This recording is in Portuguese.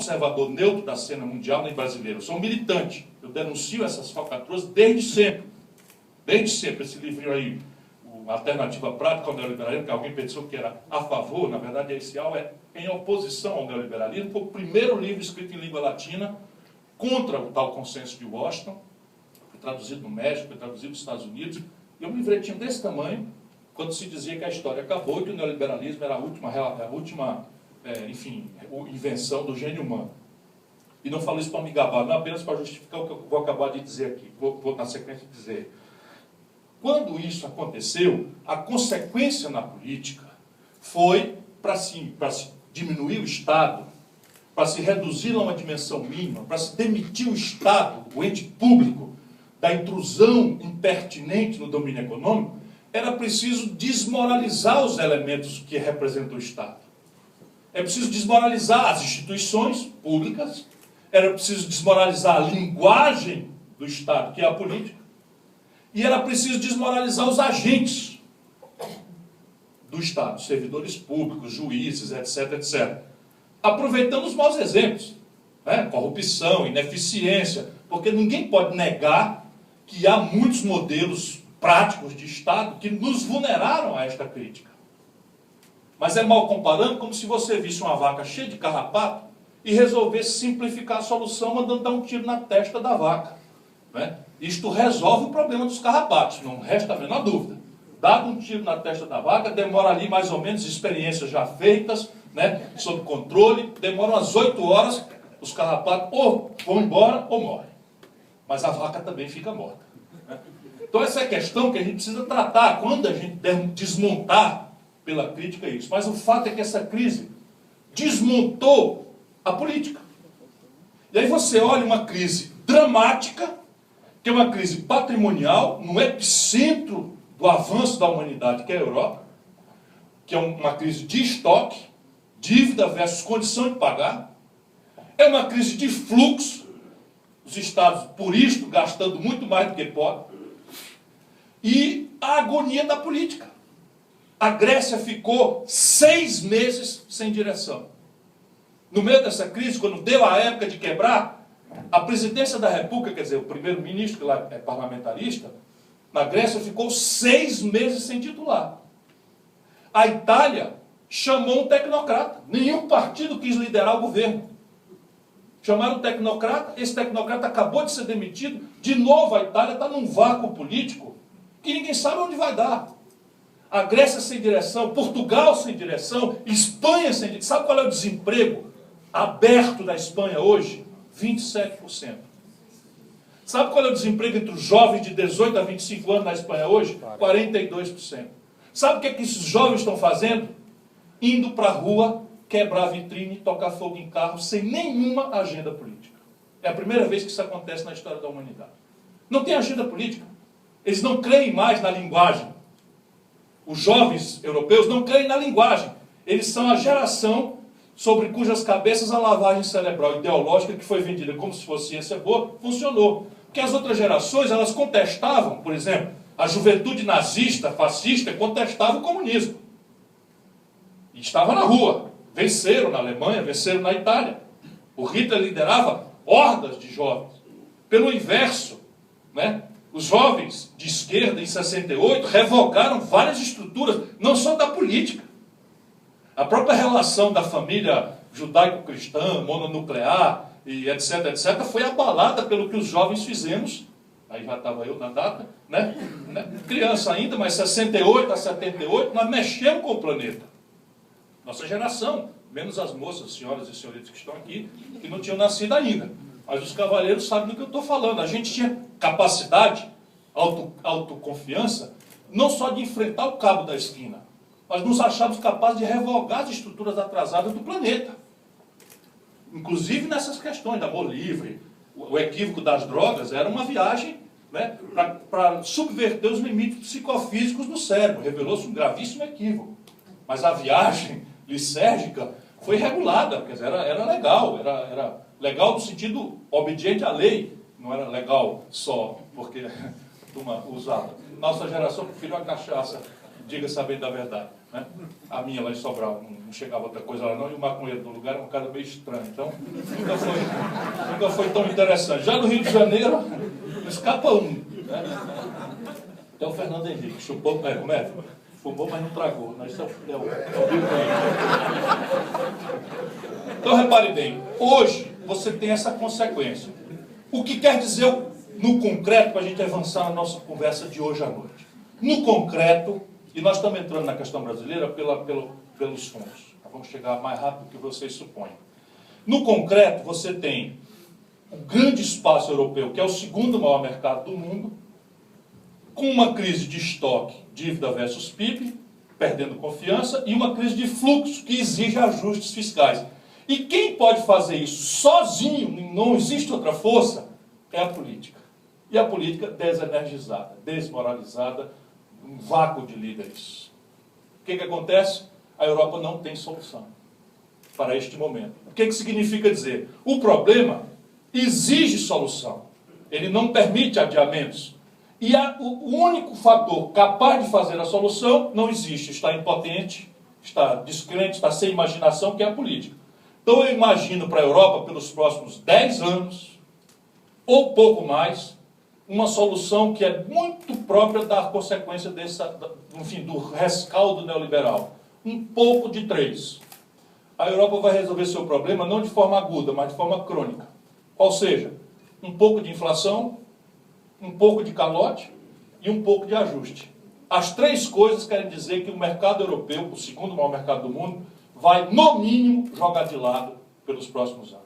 conservador neutro da cena mundial nem brasileiro. Eu sou um militante. Eu denuncio essas falcatruas desde sempre. Desde sempre. Esse livrinho aí, Alternativa Prática ao Neoliberalismo, que alguém pensou que era a favor, na verdade, esse é em oposição ao neoliberalismo. Foi o primeiro livro escrito em língua latina contra o tal consenso de Washington. Foi traduzido no México, foi traduzido nos Estados Unidos. E um livretinho desse tamanho, quando se dizia que a história acabou e que o neoliberalismo era a última invenção do gênio humano. E não falo isso para me gabar, não apenas para justificar o que eu vou acabar de dizer aqui. Vou na sequência dizer. Quando isso aconteceu, a consequência na política foi para se diminuir o Estado, para se reduzir a uma dimensão mínima, para se demitir o Estado, o ente público, da intrusão impertinente no domínio econômico, era preciso desmoralizar os elementos que representam o Estado. É preciso desmoralizar as instituições públicas, era preciso desmoralizar a linguagem do Estado, que é a política, e era preciso desmoralizar os agentes do Estado, servidores públicos, juízes, etc., etc. Aproveitando os maus exemplos, né? Corrupção, ineficiência, porque ninguém pode negar que há muitos modelos práticos de Estado que nos vulneraram a esta crítica. Mas é mal comparando como se você visse uma vaca cheia de carrapato e resolvesse simplificar a solução mandando dar um tiro na testa da vaca, né? Isto resolve o problema dos carrapatos, não resta a menor dúvida. Dado um tiro na testa da vaca, demora ali mais ou menos, experiências já feitas, né, sob controle, demora umas 8 horas, os carrapatos ou vão embora ou morrem. Mas a vaca também fica morta, né? Então essa é a questão que a gente precisa tratar quando a gente desmontar pela crítica isso. Mas o fato é que essa crise desmontou a política. E aí você olha uma crise dramática, que é uma crise patrimonial, no epicentro do avanço da humanidade, que é a Europa, que é uma crise de estoque, dívida versus condição de pagar, é uma crise de fluxo, os estados, por isto, gastando muito mais do que podem, e a agonia da política. A Grécia ficou 6 meses sem direção. No meio dessa crise, quando deu a época de quebrar, a presidência da República, quer dizer, o primeiro-ministro, que lá é parlamentarista, na Grécia ficou 6 meses sem titular. A Itália chamou um tecnocrata. Nenhum partido quis liderar o governo. Chamaram um tecnocrata, esse tecnocrata acabou de ser demitido. De novo, a Itália está num vácuo político que ninguém sabe onde vai dar. A Grécia sem direção, Portugal sem direção, Espanha sem direção. Sabe qual é o desemprego aberto da Espanha hoje? 27%. Sabe qual é o desemprego entre os jovens de 18 a 25 anos na Espanha hoje? 42%. Sabe o que é que esses jovens estão fazendo? Indo para a rua, quebrar vitrine, tocar fogo em carro, sem nenhuma agenda política. É a primeira vez que isso acontece na história da humanidade. Não tem agenda política. Eles não creem mais na linguagem. Os jovens europeus não creem na linguagem. Eles são a geração sobre cujas cabeças a lavagem cerebral ideológica que foi vendida como se fosse ciência boa, funcionou. Porque as outras gerações, elas contestavam, por exemplo, a juventude nazista, fascista, contestava o comunismo. E estava na rua. Venceram na Alemanha, venceram na Itália. O Hitler liderava hordas de jovens. Pelo inverso, né? Os jovens de esquerda, em 68, revogaram várias estruturas, não só da política. A própria relação da família judaico-cristã, mononuclear, e etc., etc., foi abalada pelo que os jovens fizemos. Aí já estava eu na data, né? Criança ainda, mas 68 a 78, nós mexemos com o planeta. Nossa geração, menos as moças, senhoras e senhoritos que estão aqui, que não tinham nascido ainda. Mas os cavaleiros sabem do que eu estou falando. A gente tinha capacidade, autoconfiança, não só de enfrentar o cabo da esquina, mas nos achávamos capazes de revogar as estruturas atrasadas do planeta. Inclusive nessas questões de amor livre, o equívoco das drogas era uma viagem, né, para subverter os limites psicofísicos do cérebro. Revelou-se um gravíssimo equívoco. Mas a viagem lisérgica foi regulada, quer dizer, era legal, era legal no sentido obediente à lei, não era legal só porque a turma usava. Nossa geração preferiu a cachaça, diga-se bem da verdade. né? A minha lá em Sobral, não chegava outra coisa lá não, e o maconheiro do lugar era um cara meio estranho. Então, nunca foi tão interessante. Já no Rio de Janeiro, não escapa um. Né? Até o Fernando Henrique chupou, como é? Fumou, mas não tragou. Né? Isso é o Rio Então, repare bem, hoje você tem essa consequência. O que quer dizer, no concreto, para a gente avançar na nossa conversa de hoje à noite? No concreto, e nós estamos entrando na questão brasileira pelos fundos. Vamos chegar mais rápido do que vocês supõem. No concreto, você tem o grande espaço europeu, que é o segundo maior mercado do mundo, com uma crise de estoque, dívida versus PIB, perdendo confiança, e uma crise de fluxo que exige ajustes fiscais. E quem pode fazer isso sozinho, não existe outra força, é a política. E a política desenergizada, desmoralizada, um vácuo de líderes. O que acontece? A Europa não tem solução para este momento. O que significa dizer? O problema exige solução. Ele não permite adiamentos. E o único fator capaz de fazer a solução não existe. Está impotente, está descrente, está sem imaginação, que é a política. Então eu imagino para a Europa, pelos próximos 10 anos, ou pouco mais, uma solução que é muito própria da consequência do rescaldo neoliberal. Um pouco de 3. A Europa vai resolver seu problema não de forma aguda, mas de forma crônica. Ou seja, um pouco de inflação, um pouco de calote e um pouco de ajuste. As 3 coisas querem dizer que o mercado europeu, o segundo maior mercado do mundo, vai, no mínimo, jogar de lado pelos próximos anos.